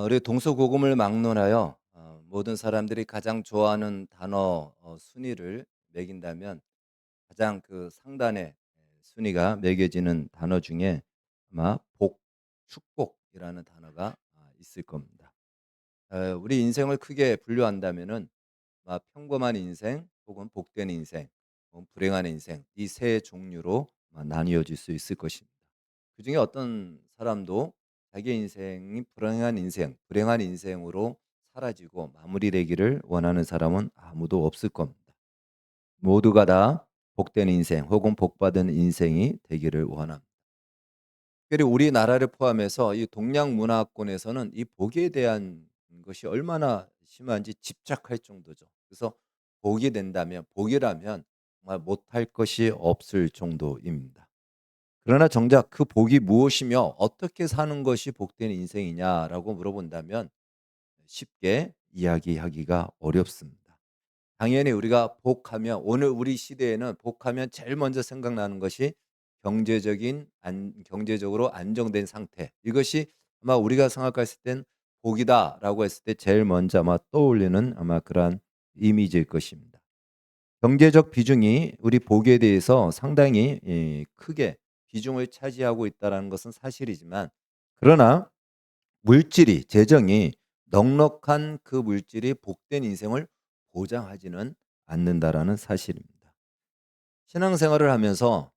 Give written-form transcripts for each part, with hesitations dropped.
우리 동서고금을 막론하여 모든 사람들이 가장 좋아하는 단어 순위를 매긴다면 가장 그 상단에 순위가 매겨지는 단어 중에 아마 복, 축복이라는 단어가 있을 겁니다. 우리 인생을 크게 분류한다면은 평범한 인생 혹은 복된 인생, 혹은 불행한 인생 이 세 종류로 나뉘어질 수 있을 것입니다. 그중에 어떤 사람도 자기 인생이 불행한 인생으로 사라지고 마무리되기를 원하는 사람은 아무도 없을 겁니다. 모두가 다 복된 인생 혹은 복받은 인생이 되기를 원합니다. 특별히 우리나라를 포함해서 이 동양 문화권에서는 이 복에 대한 것이 얼마나 심한지 집착할 정도죠. 그래서 복이라면 정말 못할 것이 없을 정도입니다. 그러나 정작 그 복이 무엇이며 어떻게 사는 것이 복된 인생이냐라고 물어본다면 쉽게 이야기하기가 어렵습니다. 당연히 우리가 복하면 오늘 우리 시대에는 복하면 제일 먼저 생각나는 것이 경제적으로 안정된 상태. 이것이 아마 우리가 생각했을 땐 복이다라고 했을 때 제일 먼저 아마 떠올리는 아마 그러한 이미지일 것입니다. 경제적 비중이 우리 복에 대해서 상당히 크게 비중을 차지하고 있다는 것은 사실이지만, 그러나 재정이 넉넉한 그 물질이 복된 인생을 보장하지는 않는다라는 사실입니다. 신앙생활을 하면서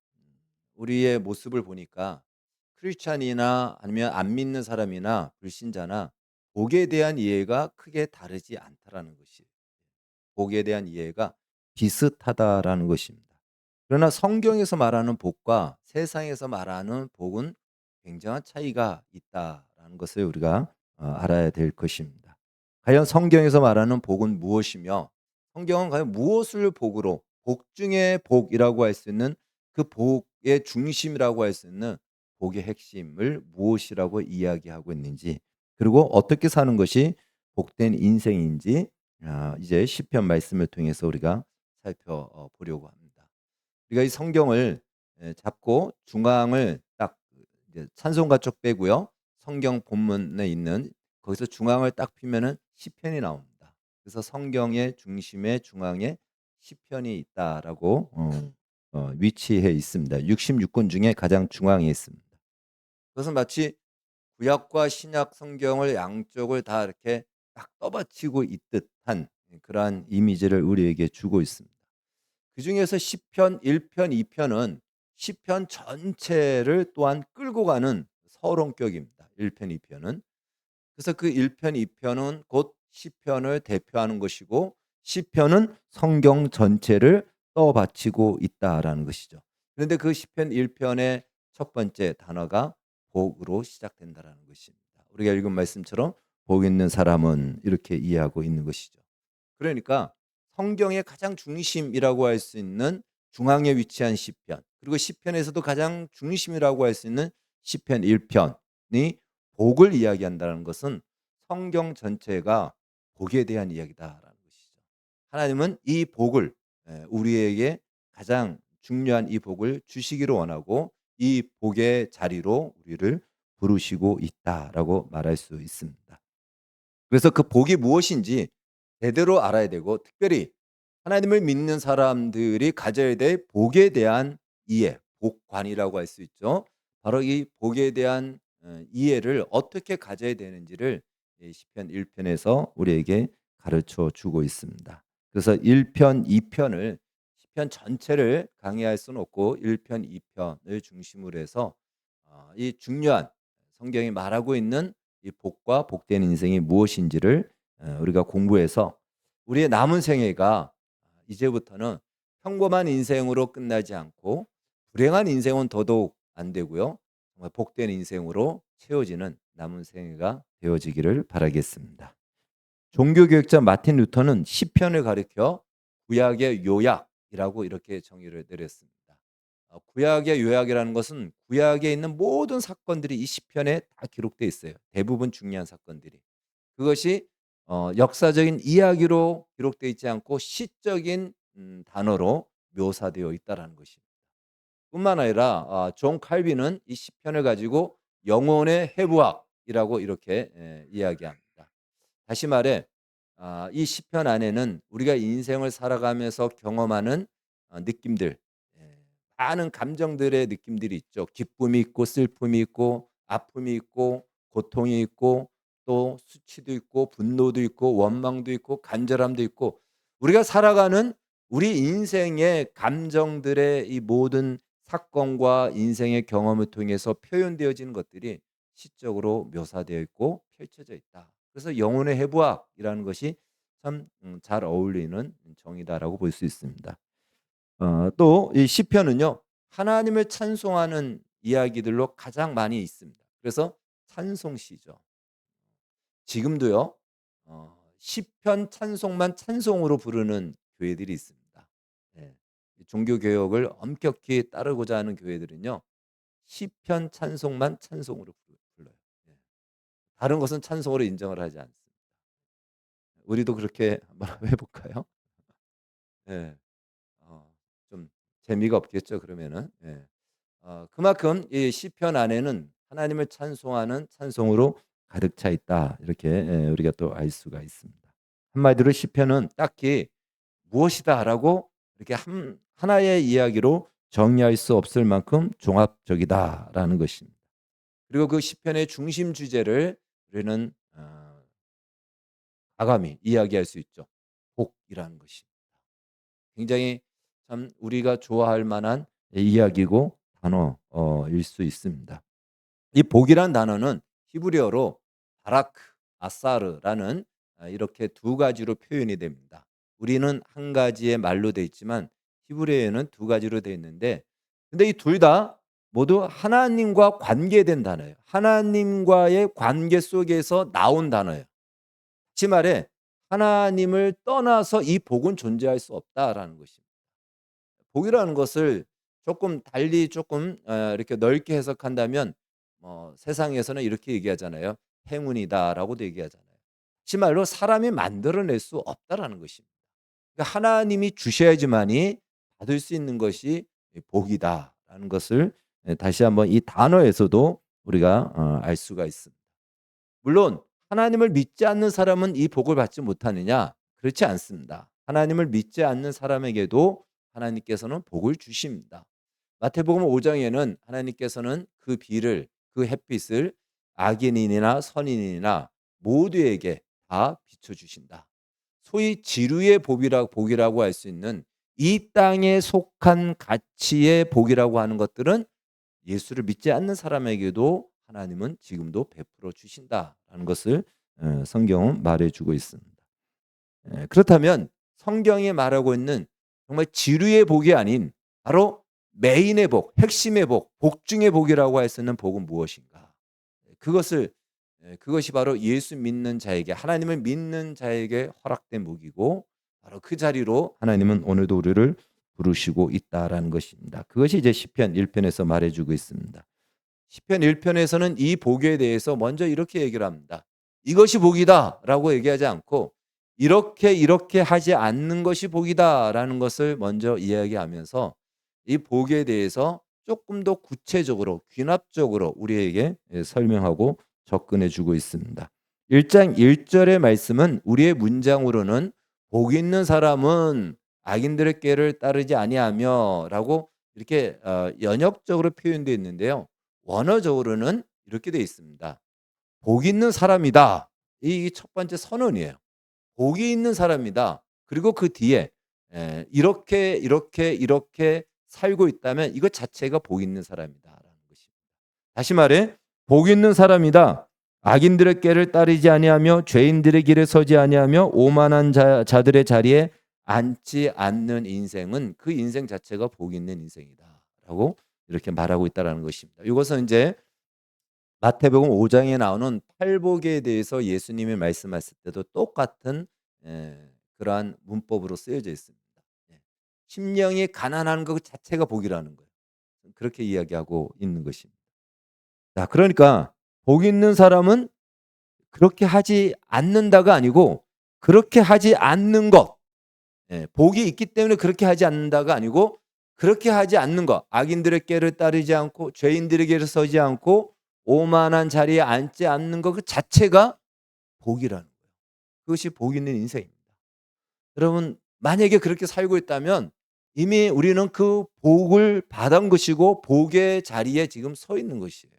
우리의 모습을 보니까 크리스찬이나 아니면 안 믿는 사람이나 불신자나 복에 대한 이해가 크게 다르지 않다라는 것이, 복에 대한 이해가 비슷하다라는 것입니다. 그러나 성경에서 말하는 복과 세상에서 말하는 복은 굉장한 차이가 있다라는 것을 우리가 알아야 될 것입니다. 과연 성경에서 말하는 복은 무엇이며, 성경은 과연 무엇을 복으로, 복 중의 복이라고 할 수 있는 그 복의 중심이라고 할 수 있는 복의 핵심을 무엇이라고 이야기하고 있는지, 그리고 어떻게 사는 것이 복된 인생인지 이제 시편 말씀을 통해서 우리가 살펴보려고 합니다. 우리가 이 성경을 잡고 중앙을 딱 이제 찬송가 쪽 빼고요. 성경 본문에 있는 거기서 중앙을 딱 피면은 시편이 나옵니다. 그래서 성경의 중심에 중앙에 시편이 있다라고 위치해 있습니다. 66권 중에 가장 중앙에 있습니다. 그것은 마치 구약과 신약 성경을 양쪽을 다 이렇게 딱 떠받치고 있듯한 그러한 이미지를 우리에게 주고 있습니다. 그중에서 시편 1편, 2편은 시편 전체를 또한 끌고 가는 서론격입니다. 1편, 2편은. 그래서 그 1편, 2편은 곧 시편을 대표하는 것이고, 시편은 성경 전체를 떠받치고 있다라는 것이죠. 그런데 그 시편 1편의 첫 번째 단어가 복으로 시작된다라는 것입니다. 우리가 읽은 말씀처럼 복 있는 사람은 이렇게 이해하고 있는 것이죠. 그러니까 성경의 가장 중심이라고 할 수 있는 중앙에 위치한 시편, 그리고 시편에서도 가장 중심이라고 할 수 있는 시편 1편이 복을 이야기한다는 것은 성경 전체가 복에 대한 이야기다라는 것이죠. 하나님은 이 복을 우리에게 가장 중요한 이 복을 주시기를 원하고 이 복의 자리로 우리를 부르시고 있다라고 말할 수 있습니다. 그래서 그 복이 무엇인지 제대로 알아야 되고, 특별히 하나님을 믿는 사람들이 가져야 될 복에 대한 이해, 복관이라고 할 수 있죠. 바로 이 복에 대한 이해를 어떻게 가져야 되는지를 이 시편 1편에서 우리에게 가르쳐 주고 있습니다. 그래서 1편, 2편을 시편 전체를 강의할 수는 없고 1편, 2편을 중심으로 해서 이 중요한 성경이 말하고 있는 이 복과 복된 인생이 무엇인지를 우리가 공부해서 우리의 남은 생애가 이제부터는 평범한 인생으로 끝나지 않고 불행한 인생은 더더욱 안 되고요. 정말 복된 인생으로 채워지는 남은 생애가 되어지기를 바라겠습니다. 종교개혁자 마틴 루터는 시편을 가리켜 구약의 요약이라고 이렇게 정의를 내렸습니다. 구약의 요약이라는 것은 구약에 있는 모든 사건들이 이 시편에 다 기록되어 있어요. 대부분 중요한 사건들이. 그것이 역사적인 이야기로 기록되어 있지 않고 시적인 단어로 묘사되어 있다라는 것입니다. 뿐만 아니라 존 칼빈은 이 시편을 가지고 영혼의 해부학 복이라고 이렇게 이야기합니다. 다시 말해 이 시편 안에는 우리가 인생을 살아가면서 경험하는 느낌들, 많은 감정들의 느낌들이 있죠. 기쁨이 있고 슬픔이 있고 아픔이 있고 고통이 있고 또 수치도 있고 분노도 있고 원망도 있고 간절함도 있고 우리가 살아가는 우리 인생의 감정들의 이 모든 사건과 인생의 경험을 통해서 표현되어지는 것들이 시적으로 묘사되어 있고 펼쳐져 있다. 그래서 영혼의 해부학이라는 것이 참 잘 어울리는 정의다라고 볼 수 있습니다. 또 이 시편은요. 하나님을 찬송하는 이야기들로 가장 많이 있습니다. 그래서 찬송시죠. 지금도요. 시편 찬송만 찬송으로 부르는 교회들이 있습니다. 예. 종교 개혁을 엄격히 따르고자 하는 교회들은요. 시편 찬송만 찬송으로 불러요. 예. 다른 것은 찬송으로 인정을 하지 않습니다. 우리도 그렇게 한번 해 볼까요? 예. 좀 재미가 없겠죠 그러면은. 예. 그만큼 이 시편 안에는 하나님을 찬송하는 찬송으로 가득 차 있다. 이렇게 우리가 또 알 수가 있습니다. 한마디로 시편은 딱히 무엇이다라고 이렇게 하나의 이야기로 정의할 수 없을 만큼 종합적이다라는 것입니다. 그리고 그 시편의 중심 주제를 우리는 과감히 이야기할 수 있죠. 복이라는 것이. 굉장히 참 우리가 좋아할 만한 이야기고 단어일 수 있습니다. 이 복이란 단어는 히브리어로 바라크, 아사르라는 이렇게 두 가지로 표현이 됩니다. 우리는 한 가지의 말로 돼 있지만 히브리어에는 두 가지로 돼 있는데 근데 이 둘 다 모두 하나님과 관계된 단어예요. 하나님과의 관계 속에서 나온 단어예요. 다시 말해 하나님을 떠나서 이 복은 존재할 수 없다라는 것입니다. 복이라는 것을 조금 달리 조금 이렇게 넓게 해석한다면 세상에서는 이렇게 얘기하잖아요. 행운이다라고도 얘기하잖아요. 정말로 사람이 만들어낼 수 없다라는 것입니다. 그러니까 하나님이 주셔야지만이 받을 수 있는 것이 복이다라는 것을 다시 한번 이 단어에서도 우리가 알 수가 있습니다. 물론 하나님을 믿지 않는 사람은 이 복을 받지 못하느냐? 그렇지 않습니다. 하나님을 믿지 않는 사람에게도 하나님께서는 복을 주십니다. 마태복음 5장에는 하나님께서는 그 비를 그 햇빛을 악인이나 선인이나 모두에게 다 비춰 주신다. 소위 지류의 복이라고 할 수 있는 이 땅에 속한 가치의 복이라고 하는 것들은 예수를 믿지 않는 사람에게도 하나님은 지금도 베풀어 주신다라는 것을 성경은 말해주고 있습니다. 그렇다면 성경이 말하고 있는 정말 지류의 복이 아닌 바로 메인의 복, 핵심의 복, 복 중의 복이라고 할 수 있는 복은 무엇인가? 그것이 바로 예수 믿는 자에게 하나님을 믿는 자에게 허락된 복이고 바로 그 자리로 하나님은 오늘도 우리를 부르시고 있다라는 것입니다. 그것이 이제 시편 1편에서 말해주고 있습니다. 시편 1편에서는 이 복에 대해서 먼저 이렇게 얘기를 합니다. 이것이 복이다라고 얘기하지 않고 이렇게 하지 않는 것이 복이다라는 것을 먼저 이야기하면서 이 복에 대해서 조금 더 구체적으로 귀납적으로 우리에게 설명하고 접근해 주고 있습니다. 1장 1절의 말씀은 우리의 문장으로는 복 있는 사람은 악인들의 꾀를 따르지 아니하며라고 이렇게 연역적으로 표현되어 있는데요. 원어적으로는 이렇게 되어 있습니다. 복 있는 사람이다. 이 첫 번째 선언이에요. 복이 있는 사람이다. 그리고 그 뒤에 이렇게 살고 있다면 이것 자체가 복 있는 사람이다라는 것입니다. 다시 말해 복 있는 사람이다. 악인들의 꾀를 따르지 아니하며 죄인들의 길에 서지 아니하며 오만한 자들의 자리에 앉지 않는 인생은 그 인생 자체가 복 있는 인생이다라고 이렇게 말하고 있다라는 것입니다. 이것은 이제 마태복음 5장에 나오는 팔복에 대해서 예수님이 말씀하실 때도 똑같은 그러한 문법으로 쓰여져 있습니다. 심령이 가난한 것 자체가 복이라는 거예요. 그렇게 이야기하고 있는 것입니다. 자, 그러니까 복 있는 사람은 그렇게 하지 않는다가 아니고 그렇게 하지 않는 것. 복이 있기 때문에 그렇게 하지 않는다가 아니고 그렇게 하지 않는 것. 악인들의 꾀를 따르지 않고 죄인들의 길을 서지 않고 오만한 자리에 앉지 않는 것 그 자체가 복이라는 거예요. 그것이 복 있는 인생입니다. 여러분 만약에 그렇게 살고 있다면 이미 우리는 그 복을 받은 것이고 복의 자리에 지금 서 있는 것이에요.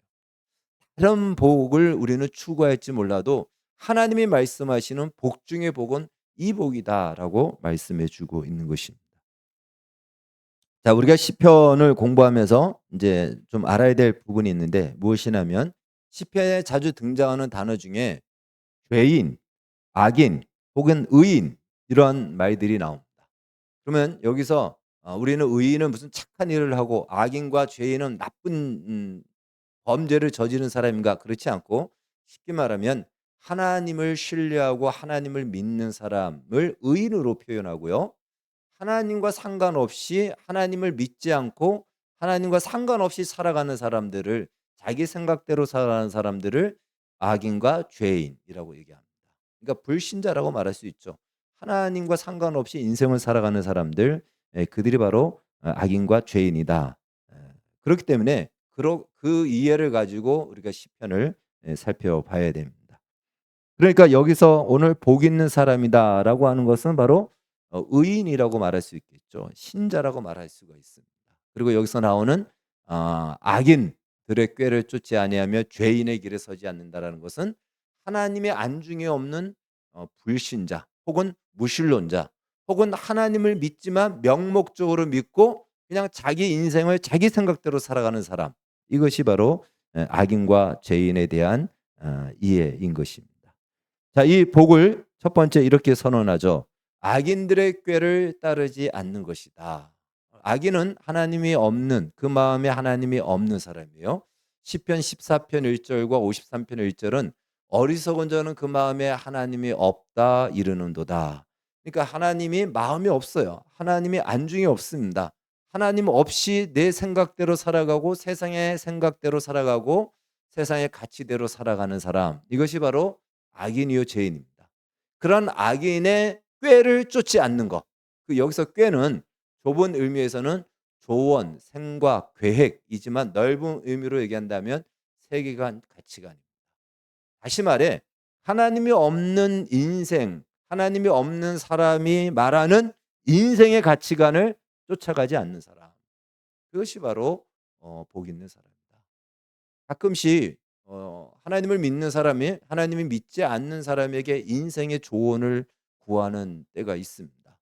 이런 복을 우리는 추구할지 몰라도 하나님이 말씀하시는 복 중의 복은 이 복이다라고 말씀해 주고 있는 것입니다. 자, 우리가 시편을 공부하면서 이제 좀 알아야 될 부분이 있는데 무엇이냐면 시편에 자주 등장하는 단어 중에 죄인, 악인 혹은 의인 이런 말들이 나옵니다. 그러면 여기서 우리는 의인은 무슨 착한 일을 하고 악인과 죄인은 나쁜 범죄를 저지른 사람인가 그렇지 않고 쉽게 말하면 하나님을 신뢰하고 하나님을 믿는 사람을 의인으로 표현하고요. 하나님과 상관없이 하나님을 믿지 않고 하나님과 상관없이 살아가는 사람들을 자기 생각대로 살아가는 사람들을 악인과 죄인이라고 얘기합니다. 그러니까 불신자라고 말할 수 있죠. 하나님과 상관없이 인생을 살아가는 사람들 그들이 바로 악인과 죄인이다. 그렇기 때문에 그 이해를 가지고 우리가 시편을 살펴봐야 됩니다. 그러니까 여기서 오늘 복 있는 사람이다라고 하는 것은 바로 의인이라고 말할 수 있겠죠. 신자라고 말할 수가 있습니다. 그리고 여기서 나오는 악인들의 꾀를 쫓지 아니하며 죄인의 길에 서지 않는다라는 것은 하나님의 안중에 없는 불신자 혹은 무신론자 혹은 하나님을 믿지만 명목적으로 믿고 그냥 자기 인생을 자기 생각대로 살아가는 사람 이것이 바로 악인과 죄인에 대한 이해인 것입니다. 자, 이 복을 첫 번째 이렇게 선언하죠. 악인들의 꾀를 따르지 않는 것이다. 악인은 하나님이 없는 그 마음에 하나님이 없는 사람이에요. 시편 14편 1절과 53편 1절은 어리석은 자는 그 마음에 하나님이 없다 이르는도다. 그러니까 하나님이 마음이 없어요. 하나님이 안중에 없습니다. 하나님 없이 내 생각대로 살아가고 세상의 생각대로 살아가고 세상의 가치대로 살아가는 사람. 이것이 바로 악인이요 죄인입니다. 그런 악인의 꾀를 쫓지 않는 것. 여기서 꾀는 좁은 의미에서는 조언, 생각, 계획이지만 넓은 의미로 얘기한다면 세계관, 가치관입니다. 다시 말해 하나님이 없는 인생, 하나님이 없는 사람이 말하는 인생의 가치관을 쫓아가지 않는 사람. 그것이 바로 복 있는 사람입니다. 가끔씩 하나님을 믿는 사람이 하나님이 믿지 않는 사람에게 인생의 조언을 구하는 때가 있습니다.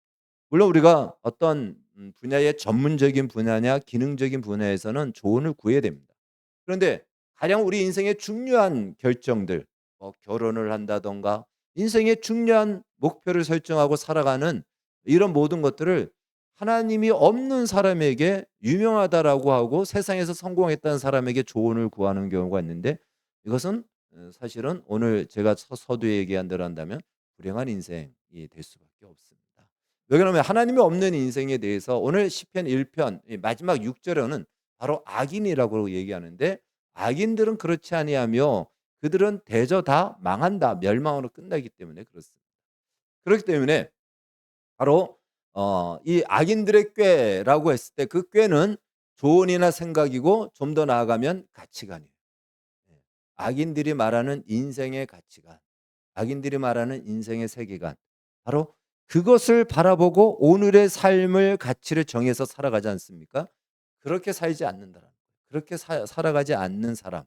물론 우리가 어떤 분야의 전문적인 분야냐 기능적인 분야에서는 조언을 구해야 됩니다. 그런데 가령 우리 인생의 중요한 결정들 결혼을 한다던가 인생의 중요한 목표를 설정하고 살아가는 이런 모든 것들을 하나님이 없는 사람에게 유명하다라고 하고 세상에서 성공했다는 사람에게 조언을 구하는 경우가 있는데 이것은 사실은 오늘 제가 서두에 얘기한 대로 한다면 불행한 인생이 될 수밖에 없습니다. 왜 그러냐면 하나님이 없는 인생에 대해서 오늘 시편 1편 마지막 6절에는 바로 악인이라고 얘기하는데 악인들은 그렇지 아니하며 그들은 대저 다 망한다 멸망으로 끝나기 때문에 그렇습니다. 그렇기 때문에 바로 이 악인들의 꾀라고 했을 때 그 꾀는 조언이나 생각이고 좀 더 나아가면 가치관이에요. 예. 악인들이 말하는 인생의 가치관, 악인들이 말하는 인생의 세계관, 바로 그것을 바라보고 오늘의 삶을 가치를 정해서 살아가지 않습니까? 그렇게 살지 않는다라는 거예요. 그렇게 살아가지 않는 사람,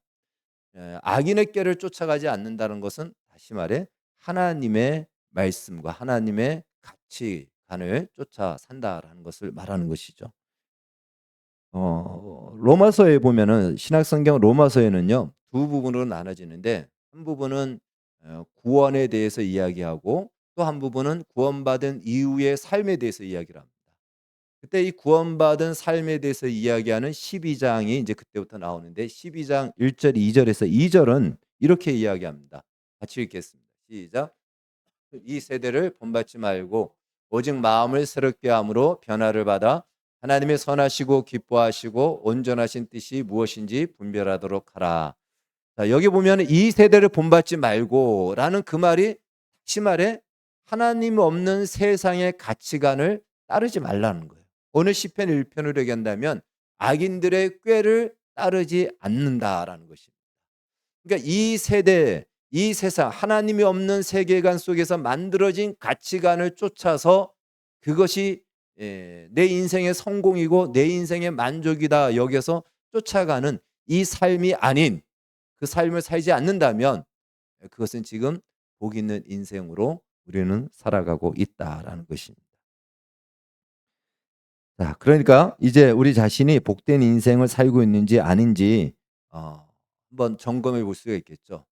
악인의 꾀를 쫓아가지 않는다는 것은 다시 말해 하나님의 말씀과 하나님의 가치관을 쫓아 산다라는 것을 말하는 것이죠. 로마서에 보면은 신약성경 로마서에는요 두 부분으로 나눠지는데 한 부분은 구원에 대해서 이야기하고 또 한 부분은 구원받은 이후의 삶에 대해서 이야기를 합니다. 그때 이 구원받은 삶에 대해서 이야기하는 12장이 이제 그때부터 나오는데 12장 1절 2절에서 2절은 이렇게 이야기합니다. 같이 읽겠습니다. 시작. 이 세대를 본받지 말고 오직 마음을 새롭게 함으로 변화를 받아 하나님의 선하시고 기뻐하시고 온전하신 뜻이 무엇인지 분별하도록 하라. 자, 여기 보면 이 세대를 본받지 말고라는 그 말이 다시 말해 하나님 없는 세상의 가치관을 따르지 말라는 거예요. 오늘 시편 1편으로 얘기한다면 악인들의 꾀를 따르지 않는다라는 것입니다. 그러니까 이 세대, 이 세상, 하나님이 없는 세계관 속에서 만들어진 가치관을 쫓아서 그것이 내 인생의 성공이고 내 인생의 만족이다 여기서 쫓아가는 이 삶이 아닌 그 삶을 살지 않는다면 그것은 지금 복 있는 인생으로 우리는 살아가고 있다라는 것입니다. 자, 그러니까 이제 우리 자신이 복된 인생을 살고 있는지 아닌지 한번 점검해 볼 수가 있겠죠.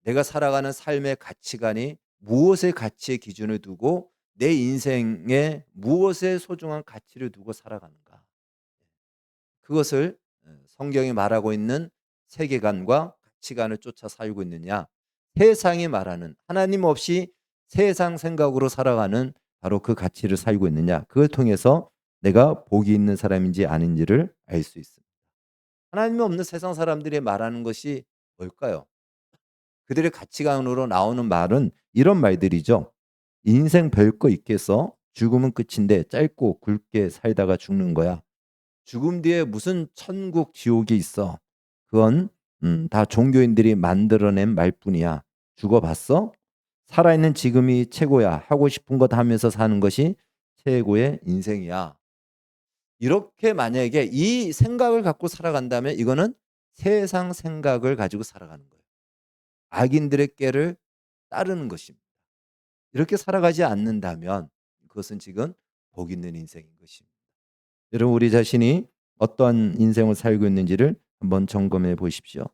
내가 살아가는 삶의 가치관이 무엇의 가치의 기준을 두고 내 인생에 무엇의 소중한 가치를 두고 살아가는가. 그것을 성경이 말하고 있는 세계관과 가치관을 쫓아 살고 있느냐. 세상이 말하는 하나님 없이 세상 생각으로 살아가는 바로 그 가치를 살고 있느냐. 그걸 통해서 내가 복이 있는 사람인지 아닌지를 알 수 있습니다. 하나님이 없는 세상 사람들이 말하는 것이 뭘까요? 그들의 가치관으로 나오는 말은 이런 말들이죠. 인생 별거 있겠어? 죽으면 끝인데 짧고 굵게 살다가 죽는 거야. 죽음 뒤에 무슨 천국 지옥이 있어? 그건 다 종교인들이 만들어낸 말뿐이야. 죽어봤어? 살아있는 지금이 최고야. 하고 싶은 것 하면서 사는 것이 최고의 인생이야. 이렇게 만약에 이 생각을 갖고 살아간다면 이거는 세상 생각을 가지고 살아가는 거예요. 악인들의 꾀를 따르는 것입니다. 이렇게 살아가지 않는다면 그것은 지금 복 있는 인생인 것입니다. 여러분 우리 자신이 어떠한 인생을 살고 있는지를 한번 점검해 보십시오.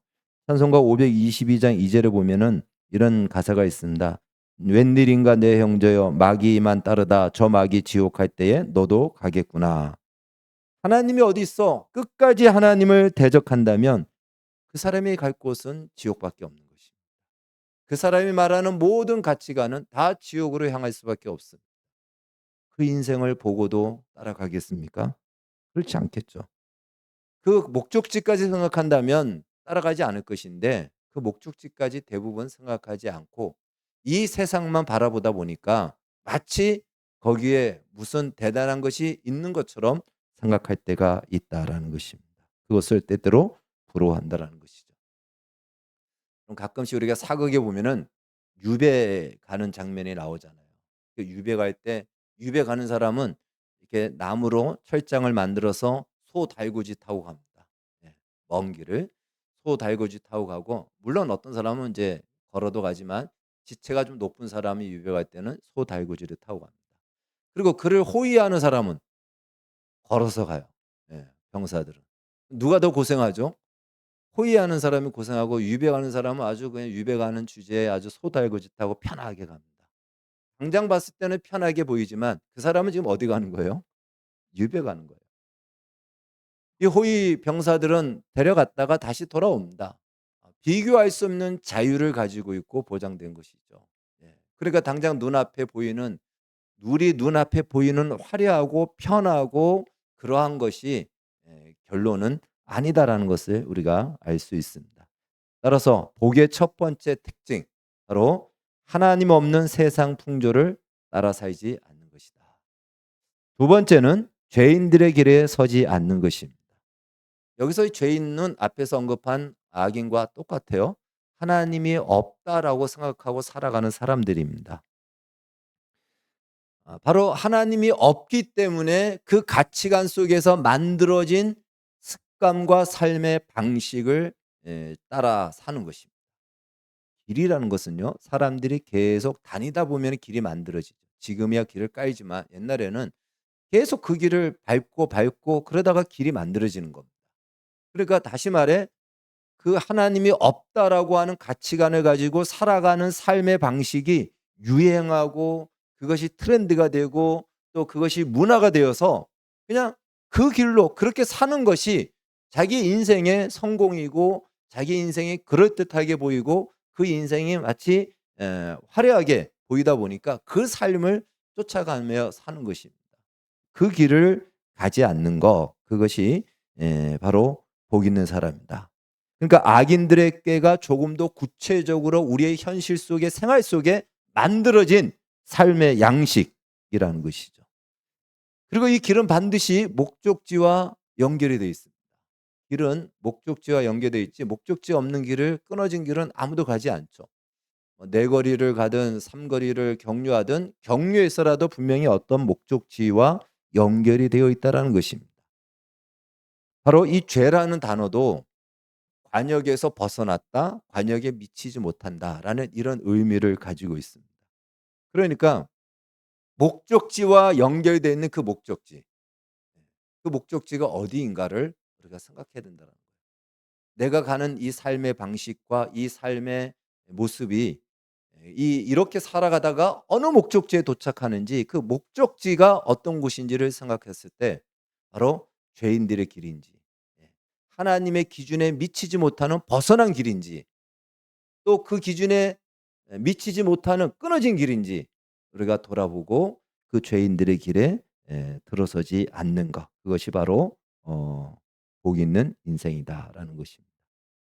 찬송가 522장 2절에 보면은 이런 가사가 있습니다. 웬일인가 내 형제여 마귀만 따르다 저 마귀 지옥 갈 때에 너도 가겠구나. 하나님이 어디 있어? 끝까지 하나님을 대적한다면 그 사람이 갈 곳은 지옥밖에 없는 것입니다. 그 사람이 말하는 모든 가치관은 다 지옥으로 향할 수밖에 없습니다. 그 인생을 보고도 따라가겠습니까? 그렇지 않겠죠. 그 목적지까지 생각한다면 따라가지 않을 것인데 그 목적지까지 대부분 생각하지 않고 이 세상만 바라보다 보니까 마치 거기에 무슨 대단한 것이 있는 것처럼 생각할 때가 있다라는 것입니다. 그것을 때때로 부러워한다라는 것이죠. 그럼 가끔씩 우리가 사극에 보면은 유배 가는 장면이 나오잖아요. 그 유배 갈 때 유배 가는 사람은 이렇게 나무로 철장을 만들어서 소 달구지 타고 갑니다. 예. 먼 길을 소 달구지 타고 가고 물론 어떤 사람은 이제 걸어도 가지만 지체가 좀 높은 사람이 유배 갈 때는 소 달구지를 타고 갑니다. 그리고 그를 호위하는 사람은 걸어서 가요. 예. 병사들은. 누가 더 고생하죠? 호위하는 사람이 고생하고 유배 가는 사람은 아주 그냥 유배 가는 주제에 아주 소달구짓하고 편하게 갑니다. 당장 봤을 때는 편하게 보이지만 그 사람은 지금 어디 가는 거예요? 유배 가는 거예요. 이 호위 병사들은 데려갔다가 다시 돌아옵니다. 비교할 수 없는 자유를 가지고 있고 보장된 것이죠. 예. 그러니까 당장 눈앞에 보이는 우리 눈앞에 보이는 화려하고 편하고 그러한 것이 결론은 아니다라는 것을 우리가 알 수 있습니다. 따라서 복의 첫 번째 특징 바로 하나님 없는 세상 풍조를 따라 살지 않는 것이다. 두 번째는 죄인들의 길에 서지 않는 것입니다. 여기서 죄인은 앞에서 언급한 악인과 똑같아요. 하나님이 없다라고 생각하고 살아가는 사람들입니다. 바로 하나님이 없기 때문에 그 가치관 속에서 만들어진 습관과 삶의 방식을 따라 사는 것입니다. 길이라는 것은요. 사람들이 계속 다니다 보면 길이 만들어지죠. 지금이야 길을 깔지만 옛날에는 계속 그 길을 밟고 그러다가 길이 만들어지는 겁니다. 그러니까 다시 말해 그 하나님이 없다라고 하는 가치관을 가지고 살아가는 삶의 방식이 유행하고 그것이 트렌드가 되고 또 그것이 문화가 되어서 그냥 그 길로 그렇게 사는 것이 자기 인생의 성공이고 자기 인생이 그럴듯하게 보이고 그 인생이 마치 화려하게 보이다 보니까 그 삶을 쫓아가며 사는 것입니다. 그 길을 가지 않는 것 그것이 바로 복 있는 사람이다. 그러니까 악인들의 꾀가 조금 더 구체적으로 우리의 현실 속에 생활 속에 만들어진 삶의 양식이라는 것이죠. 그리고 이 길은 반드시 목적지와 연결이 되어 있습니다. 길은 목적지와 연계되어 있지 목적지 없는 길을 끊어진 길은 아무도 가지 않죠. 네 거리를 가든 삼거리를 경유하든 경유해서라도 분명히 어떤 목적지와 연결이 되어 있다라는 것입니다. 바로 이 죄라는 단어도 관역에서 벗어났다, 관역에 미치지 못한다라는 이런 의미를 가지고 있습니다. 그러니까 목적지와 연결되어 있는 그 목적지가 어디인가를 우리가 생각해야 된다는 거예요. 내가 가는 이 삶의 방식과 이 삶의 모습이 이렇게 살아가다가 어느 목적지에 도착하는지 그 목적지가 어떤 곳인지를 생각했을 때 바로 죄인들의 길인지 하나님의 기준에 미치지 못하는 벗어난 길인지 또 그 기준에 미치지 못하는 끊어진 길인지 우리가 돌아보고 그 죄인들의 길에 들어서지 않는 것 그것이 바로 복 있는 인생이다라는 것입니다.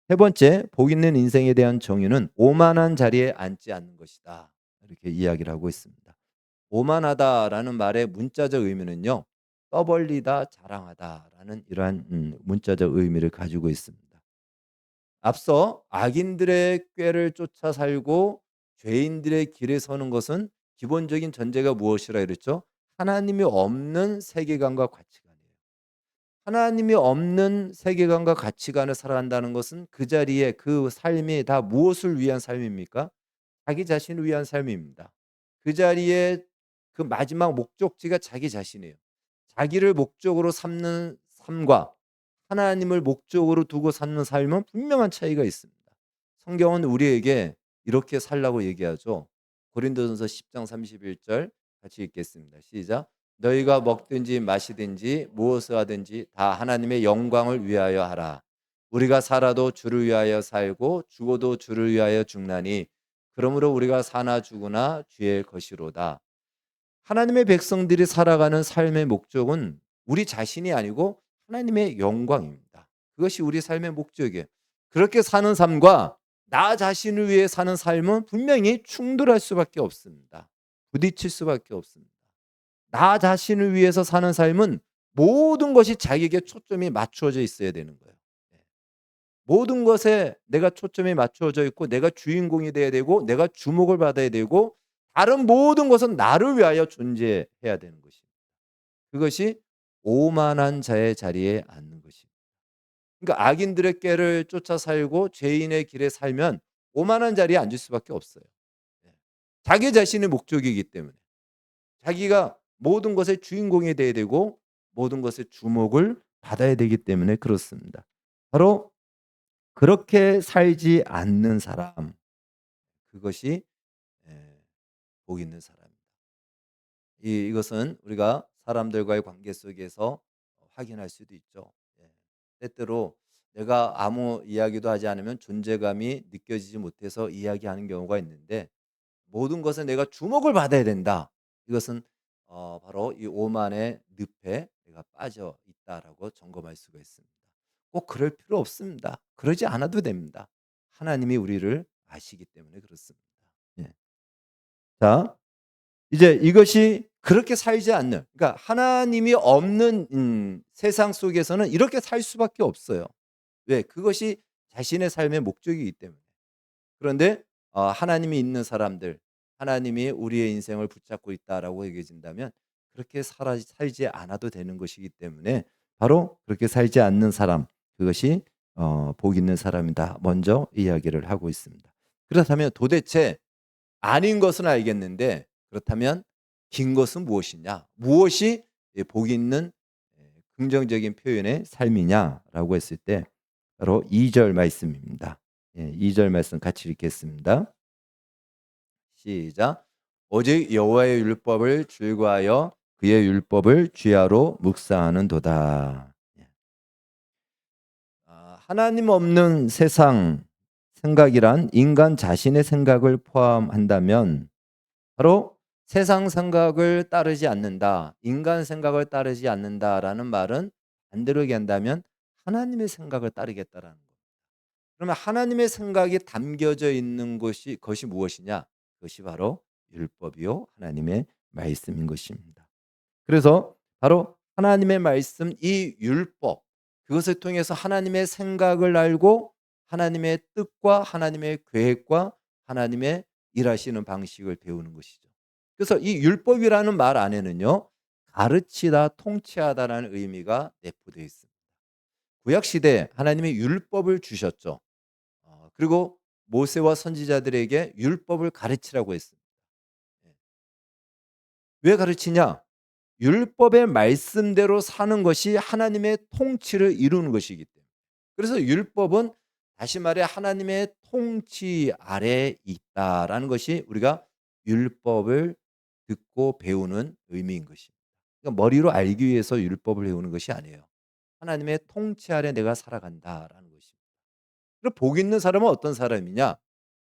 세 번째 복 있는 인생에 대한 정의는 오만한 자리에 앉지 않는 것이다. 이렇게 이야기를 하고 있습니다. 오만하다라는 말의 문자적 의미는요. 떠벌리다, 자랑하다라는 이러한 문자적 의미를 가지고 있습니다. 앞서 악인들의 꾀를 쫓아 살고 죄인들의 길에 서는 것은 기본적인 전제가 무엇이라 그랬죠? 하나님이 없는 세계관과 가치관이에요. 하나님이 없는 세계관과 가치관을 살아간다는 것은 그 자리에 그 삶이 다 무엇을 위한 삶입니까? 자기 자신을 위한 삶입니다. 그 자리에 그 마지막 목적지가 자기 자신이에요. 자기를 목적으로 삼는 삶과 하나님을 목적으로 두고 사는 삶은 분명한 차이가 있습니다. 성경은 우리에게 이렇게 살라고 얘기하죠. 고린도전서 10장 31절 같이 읽겠습니다. 시작. 너희가 먹든지 마시든지 무엇을 하든지 다 하나님의 영광을 위하여 하라. 우리가 살아도 주를 위하여 살고 죽어도 주를 위하여 죽나니 그러므로 우리가 사나 죽으나 주의 것이로다. 하나님의 백성들이 살아가는 삶의 목적은 우리 자신이 아니고 하나님의 영광입니다. 그것이 우리 삶의 목적이에요. 그렇게 사는 삶과 나 자신을 위해 사는 삶은 분명히 충돌할 수밖에 없습니다. 부딪힐 수밖에 없습니다. 나 자신을 위해서 사는 삶은 모든 것이 자기에게 초점이 맞추어져 있어야 되는 거예요. 네. 모든 것에 내가 초점이 맞추어져 있고 내가 주인공이 돼야 되고 내가 주목을 받아야 되고 다른 모든 것은 나를 위하여 존재해야 되는 것입니다. 그것이 오만한 자의 자리에 앉는 것입니다. 그러니까 악인들의 꾀를 쫓아 살고 죄인의 길에 살면 오만한 자리에 앉을 수밖에 없어요. 네. 자기 자신의 목적이기 때문에 자기가 모든 것의 주인공이 돼야 되고 모든 것의 주목을 받아야 되기 때문에 그렇습니다. 바로 그렇게 살지 않는 사람 그것이 복 있는 사람입니다. 이것은 우리가 사람들과의 관계 속에서 확인할 수도 있죠. 때때로 내가 아무 이야기도 하지 않으면 존재감이 느껴지지 못해서 이야기하는 경우가 있는데 모든 것에 내가 주목을 받아야 된다. 이것은 바로 이 오만의 늪에 내가 빠져 있다라고 점검할 수가 있습니다. 꼭 그럴 필요 없습니다. 그러지 않아도 됩니다. 하나님이 우리를 아시기 때문에 그렇습니다. 예. 자, 이제 이것이 그렇게 살지 않는 그러니까 하나님이 없는 세상 속에서는 이렇게 살 수밖에 없어요. 왜? 그것이 자신의 삶의 목적이기 때문에. 그런데 하나님이 있는 사람들, 하나님이 우리의 인생을 붙잡고 있다라고 얘기해진다면 그렇게 살지 않아도 되는 것이기 때문에 바로 그렇게 살지 않는 사람, 그것이 복 있는 사람이다. 먼저 이야기를 하고 있습니다. 그렇다면 도대체 아닌 것은 알겠는데 그렇다면 긴 것은 무엇이냐? 무엇이 복 있는 긍정적인 표현의 삶이냐라고 했을 때 바로 2절 말씀입니다. 2절 말씀 같이 읽겠습니다. 시작. 오직 여호와의 율법을 즐거하여 그의 율법을 주야로 묵상하는도다. 하나님 없는 세상 생각이란 인간 자신의 생각을 포함한다면 바로 세상 생각을 따르지 않는다, 인간 생각을 따르지 않는다라는 말은 반대로 얘기한다면 하나님의 생각을 따르겠다라는 거. 그러면 하나님의 생각이 담겨져 있는 것이 무엇이냐? 그것이 바로 율법이요 하나님의 말씀인 것입니다. 그래서 바로 하나님의 말씀 이 율법 그것을 통해서 하나님의 생각을 알고 하나님의 뜻과 하나님의 계획과 하나님의 일하시는 방식을 배우는 것이죠. 그래서 이 율법이라는 말 안에는요, 가르치다, 통치하다라는 의미가 내포되어 있습니다. 구약 시대에 하나님이 율법을 주셨죠. 그리고 모세와 선지자들에게 율법을 가르치라고 했습니다. 예. 왜 가르치냐? 율법의 말씀대로 사는 것이 하나님의 통치를 이루는 것이기 때문에. 그래서 율법은 다시 말해 하나님의 통치 아래에 있다라는 것이 우리가 율법을 듣고 배우는 의미인 것입니다. 그러니까 머리로 알기 위해서 율법을 배우는 것이 아니에요. 하나님의 통치 아래 내가 살아간다라는 것입니다. 그리고 복 있는 사람은 어떤 사람이냐?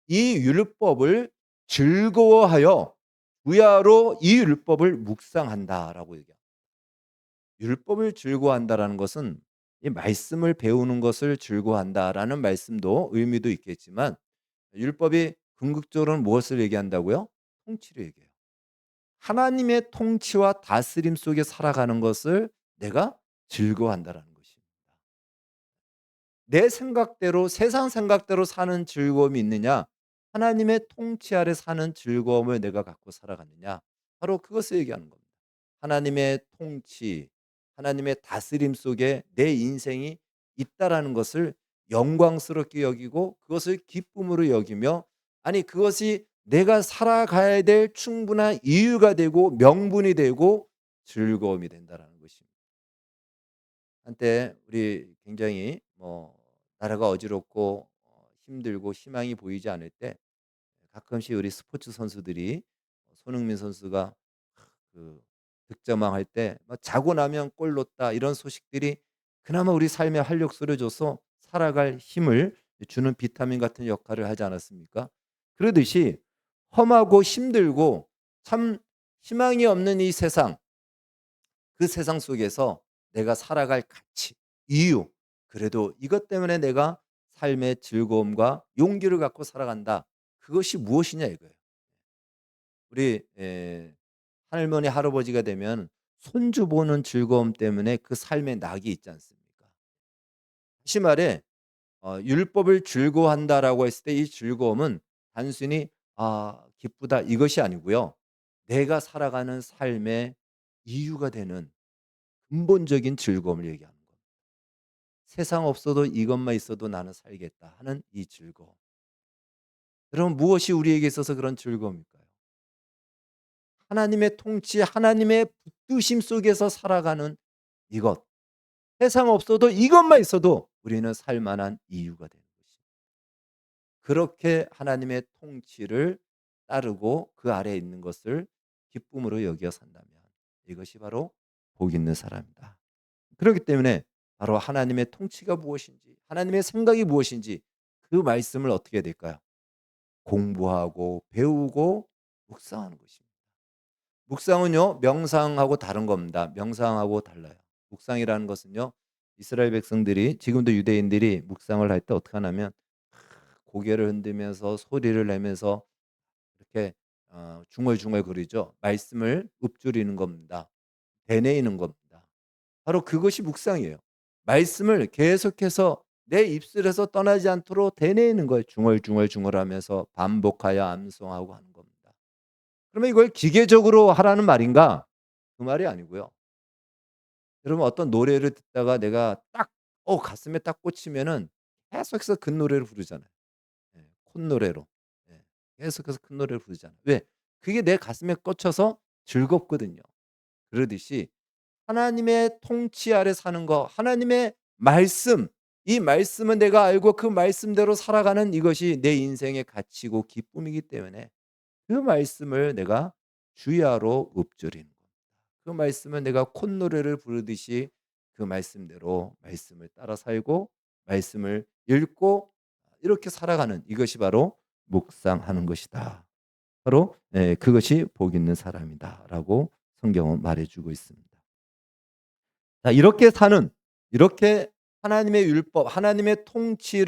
이 율법을 즐거워하여 부야로 이 율법을 묵상한다라고 얘기합니다. 율법을 즐거워한다라는 것은 이 말씀을 배우는 것을 즐거워한다라는 말씀도 의미도 있겠지만, 율법이 궁극적으로는 무엇을 얘기한다고요? 통치를 얘기해요. 하나님의 통치와 다스림 속에 살아가는 것을 내가 즐거워한다라는 것입니다. 내 생각대로, 세상 생각대로 사는 즐거움이 있느냐, 하나님의 통치 아래 사는 즐거움을 내가 갖고 살아가느냐, 바로 그것을 얘기하는 겁니다. 하나님의 통치, 하나님의 다스림 속에 내 인생이 있다라는 것을 영광스럽게 여기고 그것을 기쁨으로 여기며, 아니 그것이 내가 살아가야 될 충분한 이유가 되고 명분이 되고 즐거움이 된다라는 것입니다. 한때 우리 굉장히 나라가 어지럽고 힘들고 희망이 보이지 않을 때 가끔씩 우리 스포츠 선수들이, 손흥민 선수가 그 득점왕할 때 자고 나면 골 넣었다 이런 소식들이 그나마 우리 삶에 활력소를 줘서 살아갈 힘을 주는 비타민 같은 역할을 하지 않았습니까? 그러듯이 험하고 힘들고 참 희망이 없는 이 세상, 그 세상 속에서 내가 살아갈 가치, 이유, 그래도 이것 때문에 내가 삶의 즐거움과 용기를 갖고 살아간다. 그것이 무엇이냐 이거예요. 우리 할머니 할아버지가 되면 손주 보는 즐거움 때문에 그 삶에 낙이 있지 않습니까? 다시 말해 율법을 즐거워한다라고 했을 때 이 즐거움은 단순히 기쁘다 이것이 아니고요. 내가 살아가는 삶의 이유가 되는 근본적인 즐거움을 얘기하는 겁니다. 세상 없어도 이것만 있어도 나는 살겠다 하는 이 즐거움. 여러분 무엇이 우리에게 있어서 그런 즐거움일까요? 하나님의 통치, 하나님의 붙드심 속에서 살아가는 이것. 세상 없어도 이것만 있어도 우리는 살 만한 이유가 되는 것입니다. 그렇게 하나님의 통치를 따르고 그 아래에 있는 것을 기쁨으로 여겨 산다면 이것이 바로 복 있는 사람이다. 그렇기 때문에 바로 하나님의 통치가 무엇인지, 하나님의 생각이 무엇인지 그 말씀을 어떻게 해야 될까요? 공부하고 배우고 묵상하는 것입니다. 묵상은요, 명상하고 다른 겁니다. 명상하고 달라요. 묵상이라는 것은요, 이스라엘 백성들이, 지금도 유대인들이 묵상을 할 때 어떻게 하냐면 고개를 흔들면서 소리를 내면서 이렇게 중얼중얼거리죠. 말씀을 읊조리는 겁니다. 되뇌이는 겁니다. 바로 그것이 묵상이에요. 말씀을 계속해서 내 입술에서 떠나지 않도록 되뇌이는 거예요. 중얼중얼중얼하면서 반복하여 암송하고 하는 겁니다. 그러면 이걸 기계적으로 하라는 말인가? 그 말이 아니고요. 여러분 어떤 노래를 듣다가 내가 딱 가슴에 딱 꽂히면은 계속해서 그 노래를 부르잖아요. 예. 콧노래로. 예. 계속해서 큰 노래를 부르잖아요. 왜? 그게 내 가슴에 꽂혀서 즐겁거든요. 그러듯이 하나님의 통치 아래 사는 거, 하나님의 말씀, 이 말씀은 내가 알고 그 말씀대로 살아가는 이것이 내 인생의 가치고 기쁨이기 때문에 그 말씀을 내가 주야로 읊조리는 겁니다. 그 말씀은 내가 콧노래를 부르듯이 그 말씀대로 말씀을 따라 살고 말씀을 읽고 이렇게 살아가는 이것이 바로 묵상하는 것이다. 바로 그것이 복 있는 사람이다라고 성경은 말해주고 있습니다. 자, 이렇게 하나님의 율법, 하나님의 통치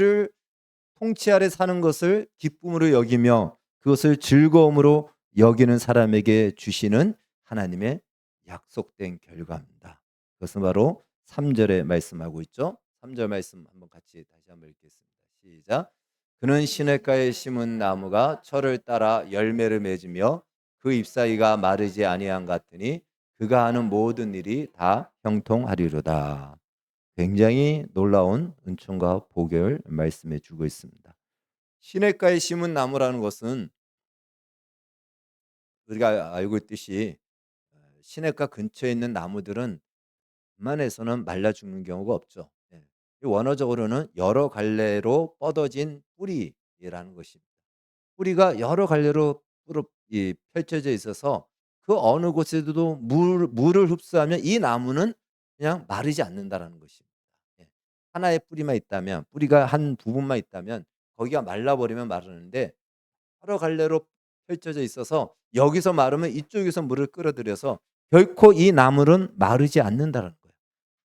아래 사는 것을 기쁨으로 여기며 그것을 즐거움으로 여기는 사람에게 주시는 하나님의 약속된 결과입니다. 그것은 바로 3절에 말씀하고 있죠. 3절 말씀 한번 같이 다시 한번 읽겠습니다. 시작. 그는 시냇가에 심은 나무가 철을 따라 열매를 맺으며 그 잎사귀가 마르지 아니함 같으니 그가 하는 모든 일이 다 형통하리로다. 굉장히 놀라운 은총과 복을 말씀해 주고 있습니다. 시냇가에 심은 나무라는 것은 우리가 알고 있듯이 시냇가 근처에 있는 나무들은 웬만해서는 말라 죽는 경우가 없죠. 예. 원어적으로는 여러 갈래로 뻗어진 뿌리라는 것입니다. 뿌리가 여러 갈래로 펼쳐져 있어서 그 어느 곳에도 물을 흡수하면 이 나무는 그냥 마르지 않는다라는 것입니다. 예. 하나의 뿌리만 있다면, 뿌리가 한 부분만 있다면 거기가 말라버리면 마르는데 여러 갈래로 펼쳐져 있어서 여기서 마르면 이쪽에서 물을 끌어들여서 결코 이 나물은 마르지 않는다는 거예요.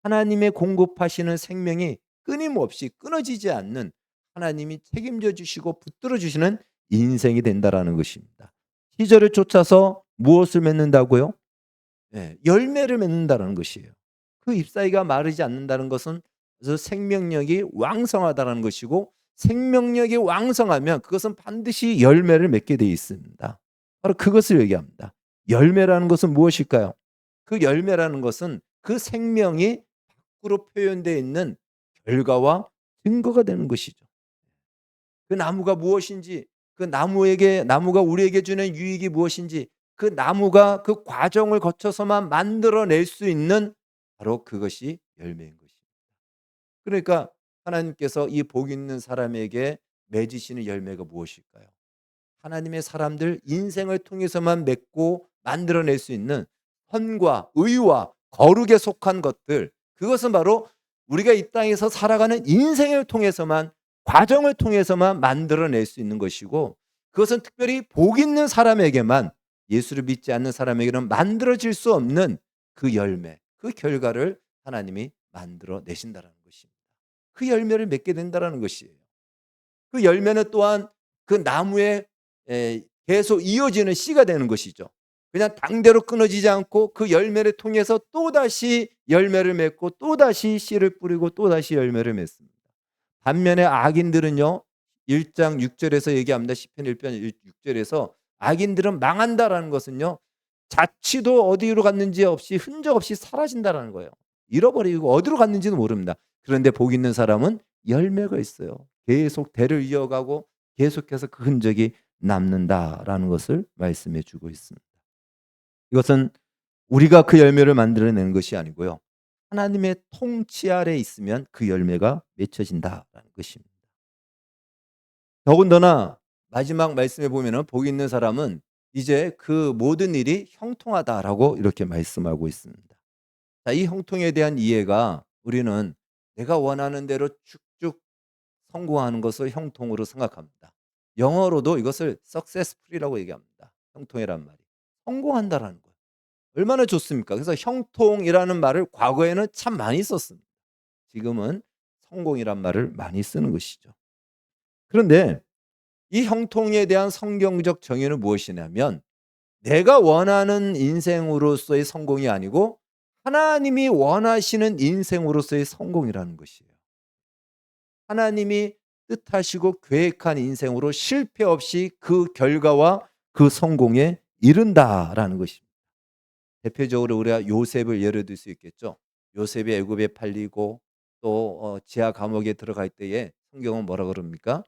하나님의 공급하시는 생명이 끊임없이 끊어지지 않는, 하나님이 책임져 주시고 붙들어 주시는 인생이 된다라는 것입니다. 시절을 쫓아서 무엇을 맺는다고요? 예, 열매를 맺는다는 것이에요. 그 잎사귀가 마르지 않는다는 것은 그래서 생명력이 왕성하다는 것이고, 생명력이 왕성하면 그것은 반드시 열매를 맺게 되어 있습니다. 바로 그것을 얘기합니다. 열매라는 것은 무엇일까요? 그 열매라는 것은 그 생명이 밖으로 표현되어 있는 결과와 증거가 되는 것이죠. 그 나무가 무엇인지, 그 나무가 우리에게 주는 유익이 무엇인지, 그 나무가 그 과정을 거쳐서만 만들어낼 수 있는 바로 그것이 열매인 것입니다. 그러니까 하나님께서 이 복 있는 사람에게 맺으시는 열매가 무엇일까요? 하나님의 사람들 인생을 통해서만 맺고 만들어낼 수 있는 선과 의와 거룩에 속한 것들, 그것은 바로 우리가 이 땅에서 살아가는 인생을 통해서만, 과정을 통해서만 만들어낼 수 있는 것이고, 그것은 특별히 복 있는 사람에게만, 예수를 믿지 않는 사람에게는 만들어질 수 없는 그 열매, 그 결과를 하나님이 만들어 내신다는 것입니다. 그 열매를 맺게 된다는 것이에요. 그 열매는 또한 그 나무에 계속 이어지는 씨가 되는 것이죠. 그냥 당대로 끊어지지 않고 그 열매를 통해서 또다시 열매를 맺고 또다시 씨를 뿌리고 또다시 열매를 맺습니다. 반면에 악인들은요, 1장 6절에서 얘기합니다. 시편 1편 6절에서 악인들은 망한다라는 것은요, 자취도 어디로 갔는지 없이 흔적 없이 사라진다라는 거예요. 잃어버리고 어디로 갔는지는 모릅니다. 그런데 복 있는 사람은 열매가 있어요. 계속 대를 이어가고 계속해서 그 흔적이 남는다라는 것을 말씀해 주고 있습니다. 이것은 우리가 그 열매를 만들어내는 것이 아니고요, 하나님의 통치 아래 있으면 그 열매가 맺혀진다라는 것입니다. 더군다나 마지막 말씀에 보면은 복 있는 사람은 이제 그 모든 일이 형통하다라고 이렇게 말씀하고 있습니다. 자, 이 형통에 대한 이해가, 우리는 내가 원하는 대로 쭉쭉 성공하는 것을 형통으로 생각합니다. 영어로도 이것을 successful이라고 얘기합니다. 형통이란 말이 성공한다라는 거예요. 얼마나 좋습니까? 그래서 형통이라는 말을 과거에는 참 많이 썼습니다. 지금은 성공이란 말을 많이 쓰는 것이죠. 그런데 이 형통에 대한 성경적 정의는 무엇이냐면, 내가 원하는 인생으로서의 성공이 아니고 하나님이 원하시는 인생으로서의 성공이라는 것이에요. 하나님이 뜻하시고 계획한 인생으로 실패 없이 그 결과와 그 성공에 이른다라는 것입니다. 대표적으로 우리가 요셉을 예를 들 수 있겠죠. 요셉이 애굽에 팔리고 또 지하 감옥에 들어갈 때에 성경은 뭐라 그럽니까?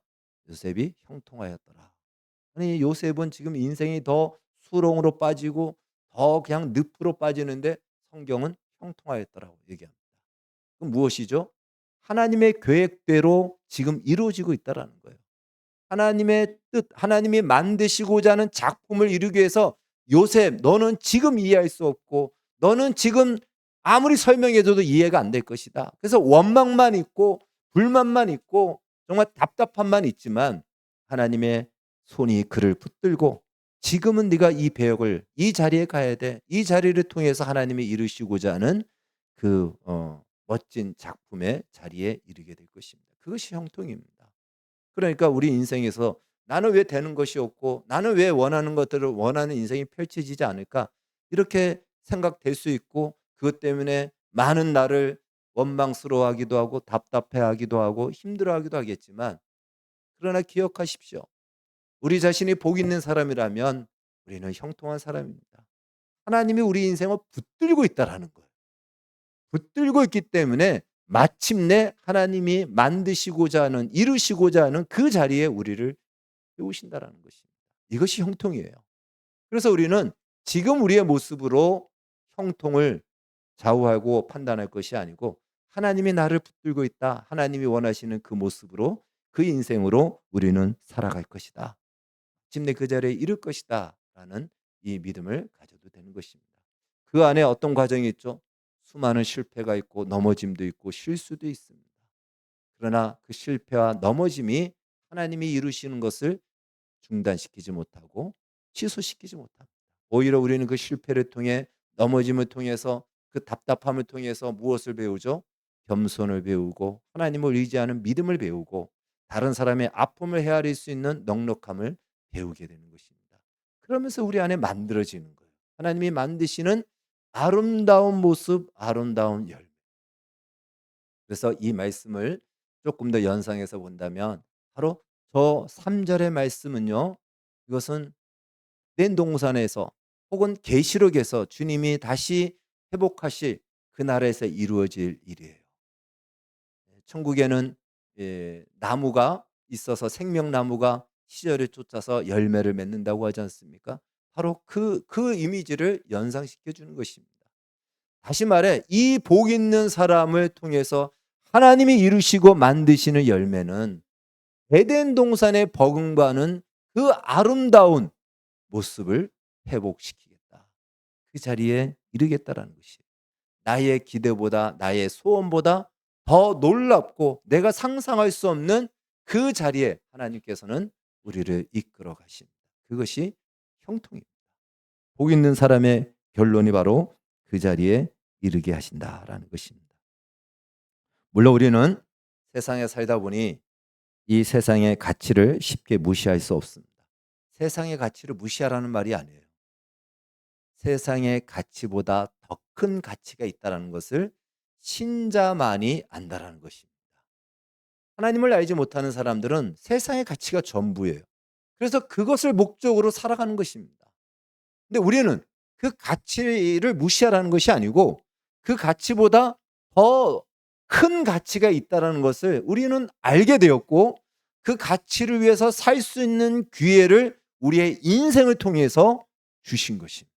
요셉이 형통하였더라. 아니, 요셉은 지금 인생이 더 수렁으로 빠지고 더 그냥 늪으로 빠지는데 성경은 형통하였더라고 얘기합니다. 그럼 무엇이죠? 하나님의 계획대로 지금 이루어지고 있다라는 거예요. 하나님의 뜻, 하나님이 만드시고자 하는 작품을 이루기 위해서, 요셉 너는 지금 이해할 수 없고 너는 지금 아무리 설명해 줘도 이해가 안 될 것이다. 그래서 원망만 있고 불만만 있고 정말 답답함만 있지만, 하나님의 손이 그를 붙들고 지금은 네가 이 배역을, 이 자리에 가야 돼. 이 자리를 통해서 하나님이 이루시고자 하는 그 멋진 작품의 자리에 이르게 될 것입니다. 그것이 형통입니다. 그러니까 우리 인생에서 나는 왜 되는 것이 없고 나는 왜 원하는 것들을 원하는 인생이 펼쳐지지 않을까, 이렇게 생각될 수 있고, 그것 때문에 많은 나를 원망스러워하기도 하고 답답해하기도 하고 힘들어하기도 하겠지만, 그러나 기억하십시오. 우리 자신이 복 있는 사람이라면 우리는 형통한 사람입니다. 하나님이 우리 인생을 붙들고 있다라는 거예요. 붙들고 있기 때문에 마침내 하나님이 만드시고자 하는, 이루시고자 하는 그 자리에 우리를 세우신다라는 것입니다. 이것이 형통이에요. 그래서 우리는 지금 우리의 모습으로 형통을 좌우하고 판단할 것이 아니고, 하나님이 나를 붙들고 있다, 하나님이 원하시는 그 모습으로, 그 인생으로 우리는 살아갈 것이다, 마침내 그 자리에 이를 것이다 라는 이 믿음을 가져도 되는 것입니다. 그 안에 어떤 과정이 있죠? 수많은 실패가 있고 넘어짐도 있고 실수도 있습니다. 그러나 그 실패와 넘어짐이 하나님이 이루시는 것을 중단시키지 못하고 취소시키지 못합니다. 오히려 우리는 그 실패를 통해, 넘어짐을 통해서, 그 답답함을 통해서 무엇을 배우죠? 겸손을 배우고 하나님을 의지하는 믿음을 배우고 다른 사람의 아픔을 헤아릴 수 있는 넉넉함을 배우게 되는 것입니다. 그러면서 우리 안에 만들어지는 거예요. 하나님이 만드시는 아름다운 모습, 아름다운 열매. 그래서 이 말씀을 조금 더 연상해서 본다면, 바로 저 3절의 말씀은요, 이것은 된 동산에서 혹은 계시록에서 주님이 다시 회복하실 그 나라에서 이루어질 일이에요. 천국에는 나무가 있어서, 생명나무가 시절에 쫓아서 열매를 맺는다고 하지 않습니까? 바로 그 이미지를 연상시켜 주는 것입니다. 다시 말해, 이 복 있는 사람을 통해서 하나님이 이루시고 만드시는 열매는 에덴 동산에 버금가는 그 아름다운 모습을 회복시키겠다, 그 자리에 이르겠다라는 것이에요. 나의 기대보다, 나의 소원보다 더 놀랍고 내가 상상할 수 없는 그 자리에 하나님께서는 우리를 이끌어 가십니다. 그것이 형통입니다. 복 있는 사람의 결론이 바로 그 자리에 이르게 하신다라는 것입니다. 물론 우리는 세상에 살다 보니 이 세상의 가치를 쉽게 무시할 수 없습니다. 세상의 가치를 무시하라는 말이 아니에요. 세상의 가치보다 더 큰 가치가 있다는 것을 신자만이 안다라는 것입니다. 하나님을 알지 못하는 사람들은 세상의 가치가 전부예요. 그래서 그것을 목적으로 살아가는 것입니다. 근데 우리는 그 가치를 무시하라는 것이 아니고, 그 가치보다 더 큰 가치가 있다는 것을 우리는 알게 되었고, 그 가치를 위해서 살 수 있는 기회를 우리의 인생을 통해서 주신 것입니다.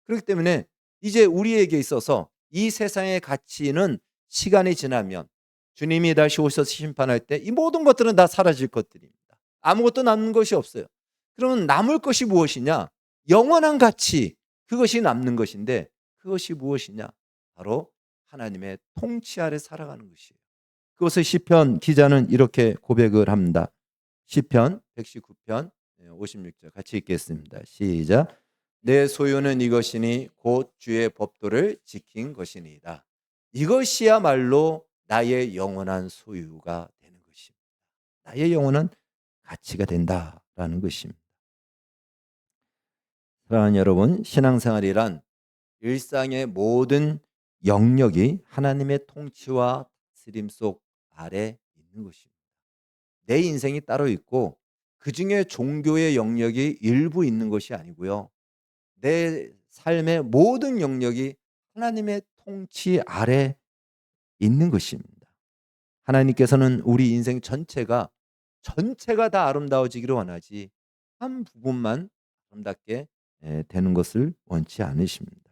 그렇기 때문에 이제 우리에게 있어서 이 세상의 가치는 시간이 지나면, 주님이 다시 오셔서 심판할 때 이 모든 것들은 다 사라질 것들입니다. 아무것도 남는 것이 없어요. 그러면 남을 것이 무엇이냐? 영원한 가치, 그것이 남는 것인데, 그것이 무엇이냐? 바로 하나님의 통치 아래 살아가는 것이에요. 그것을 시편 기자는 이렇게 고백을 합니다. 시편 119편 56절 같이 읽겠습니다. 시작. 내 소유는 이것이니 곧 주의 법도를 지킨 것이니이다. 이것이야말로 나의 영원한 소유가 되는 것입니다. 나의 영원한 가치가 된다라는 것입니다. 사랑하는 여러분, 신앙생활이란 일상의 모든 영역이 하나님의 통치와 다스림 속 아래 있는 것입니다. 내 인생이 따로 있고 그중에 종교의 영역이 일부 있는 것이 아니고요, 내 삶의 모든 영역이 하나님의 통치 아래 있는 것입니다. 하나님께서는 우리 인생 전체가 다 아름다워지기를 원하지, 한 부분만 아름답게 되는 것을 원치 않으십니다.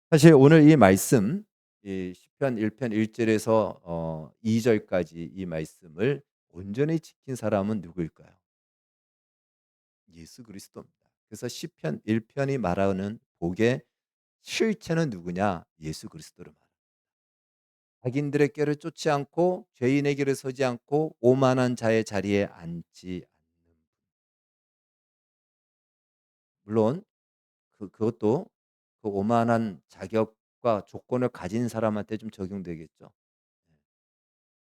사실 오늘 이 말씀, 이 시편 1편 1절에서 2절까지 이 말씀을 온전히 지킨 사람은 누구일까요? 예수 그리스도입니다. 그래서 시편 1편이 말하는 복의 실체는 누구냐? 예수 그리스도를 말합니다. 악인들의 꾀를 쫓지 않고 죄인의 길을 서지 않고 오만한 자의 자리에 앉지 않는. 물론 그것도 그 오만한 자격과 조건을 가진 사람한테 좀 적용되겠죠.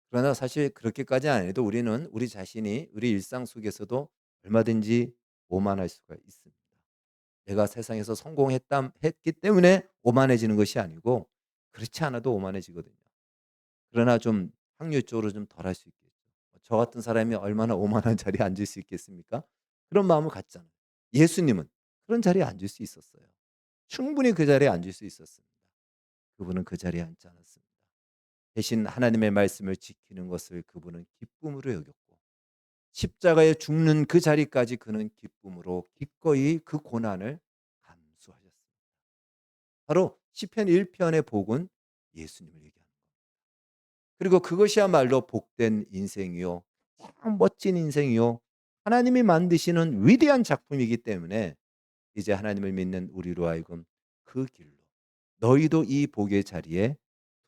그러나 사실 그렇게까지 안 해도 우리는 우리 자신이 우리 일상 속에서도 얼마든지 오만할 수가 있습니다. 내가 세상에서 성공했기 때문에 오만해지는 것이 아니고, 그렇지 않아도 오만해지거든요. 그러나 좀 확률적으로 좀 덜할 수 있겠죠. 저 같은 사람이 얼마나 오만한 자리에 앉을 수 있겠습니까? 그런 마음을 갖잖아요. 예수님은 그런 자리에 앉을 수 있었어요. 충분히 그 자리에 앉을 수 있었습니다. 그분은 그 자리에 앉지 않았습니다. 대신 하나님의 말씀을 지키는 것을 그분은 기쁨으로 여겼고 십자가에 죽는 그 자리까지 그는 기쁨으로 기꺼이 그 고난을 감수하셨습니다. 바로 시편 1편의 복은 예수님을 얘기하는 거예요. 그리고 그것이야말로 복된 인생이요. 참 멋진 인생이요. 하나님이 만드시는 위대한 작품이기 때문에 이제 하나님을 믿는 우리로 하여금 그 길로 너희도 이 복의 자리에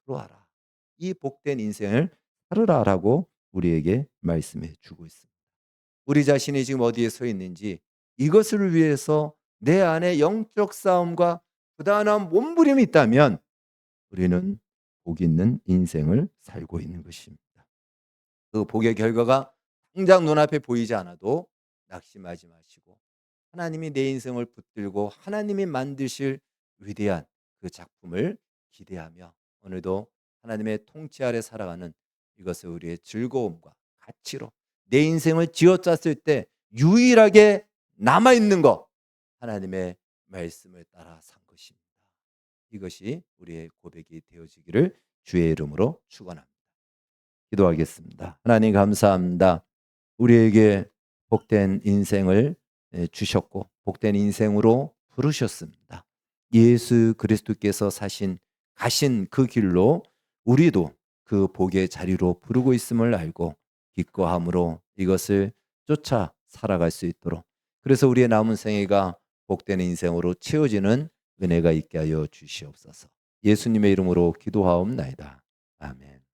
들어와라. 이 복된 인생을 살으라라고 우리에게 말씀해 주고 있습니다. 우리 자신이 지금 어디에 서 있는지 이것을 위해서 내 안에 영적 싸움과 부단한 몸부림이 있다면 우리는 복 있는 인생을 살고 있는 것입니다. 그 복의 결과가 당장 눈앞에 보이지 않아도 낙심하지 마시고 하나님이 내 인생을 붙들고 하나님이 만드실 위대한 그 작품을 기대하며 오늘도 하나님의 통치 아래 살아가는 이것을 우리의 즐거움과 가치로 내 인생을 쥐어짰을 때 유일하게 남아있는 것 하나님의 말씀을 따라 산 것입니다. 이것이 우리의 고백이 되어지기를 주의 이름으로 축원합니다. 기도하겠습니다. 하나님 감사합니다. 우리에게 복된 인생을 주셨고 복된 인생으로 부르셨습니다. 예수 그리스도께서 가신 그 길로 우리도 그 복의 자리로 부르고 있음을 알고 기꺼함으로 이것을 쫓아 살아갈 수 있도록 그래서 우리의 남은 생애가 복된 인생으로 채워지는 은혜가 있게 하여 주시옵소서. 예수님의 이름으로 기도하옵나이다. 아멘.